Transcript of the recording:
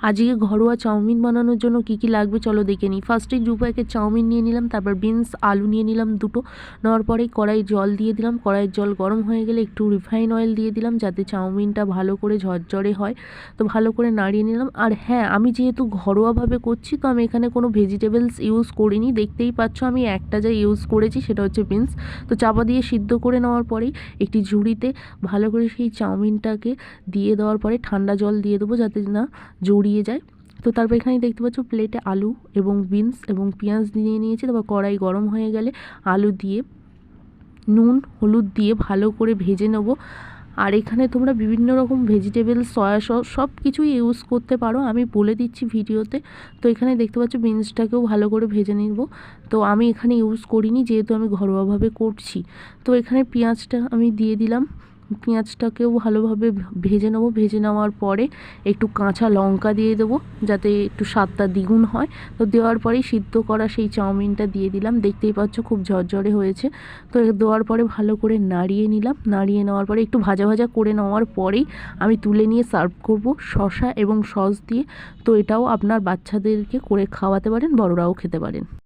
আজকে ঘরোয়া চাউমিন বানানোর জন্য কি কি লাগবে চলো দেখে নিই। ফার্স্টে 2 প্যাকেট চাউমিন নিয়ে নিলাম, তারপর বিনস আলু নিয়ে নিলাম দুটো। নেওয়ার পরে কড়াই জল দিয়ে দিলাম, কড়াইয়ের জল গরম হয়ে গেলে একটু রিফাইন অয়েল দিয়ে দিলাম যাতে চাউমিনটা ভালো করে ঝরঝরে হয়। তো ভালো করে নাড়িয়ে নিলাম। আর হ্যাঁ, আমি যেহেতু ঘরোয়াভাবে করছি তো আমি এখানে কোনো ভেজিটেবলস ইউজ করিনি, দেখতেই পাচ্ছ আমি একটা যা ইউজ করেছি সেটা হচ্ছে বিনস। তো চাপা দিয়ে সিদ্ধ করে নেওয়ার পরেই একটি ঝুড়িতে ভালো করে সেই চাউমিনটাকে দিয়ে দেওয়ার পরে ঠান্ডা জল দিয়ে দেবো যাতে না জড়িয়ে যায়। তো তারপর এখানে দেখতে পাচ্ছ প্লেটে আলু এবং বিনস এবং পেঁয়াজ দিয়ে নিয়েছি। তারপর কড়াই গরম হয়ে গেলে আলু দিয়ে নুন হলুদ দিয়ে ভালো করে ভেজে নেব। আর এখানে তোমরা বিভিন্ন রকম ভেজিটেবল সয়া সস সব কিছুই ইউজ করতে পারো, আমি বলে দিচ্ছি ভিডিওতে। তো এখানে দেখতে পাচ্ছ বিনসটাকেও ভালো করে ভেজে নিব। তো আমি এখানে ইউজ করিনি যেহেতু আমি ঘরোয়াভাবে করছি। তো এখানে পেঁয়াজটা আমি দিয়ে দিলাম, পেঁয়াজটাকেও ভালোভাবে ভেজে নেবো। ভেজে নেওয়ার পরে একটু কাঁচা লঙ্কা দিয়ে দেবো যাতে একটু স্বাদটা দ্বিগুণ হয়। তো দেওয়ার পরেই সিদ্ধ করা সেই চাউমিনটা দিয়ে দিলাম, দেখতেই পাচ্ছ খুব ঝরঝরে হয়েছে। তো দেওয়ার পরে ভালো করে নাড়িয়ে নিলাম, নাড়িয়ে নেওয়ার পরে একটু ভাজা ভাজা করে নেওয়ার পরেই আমি তুলে নিয়ে সার্ভ করব শসা এবং সস দিয়ে। তো এটাও আপনার বাচ্চাদেরকে করে খাওয়াতে পারেন, বড়রাও খেতে পারেন।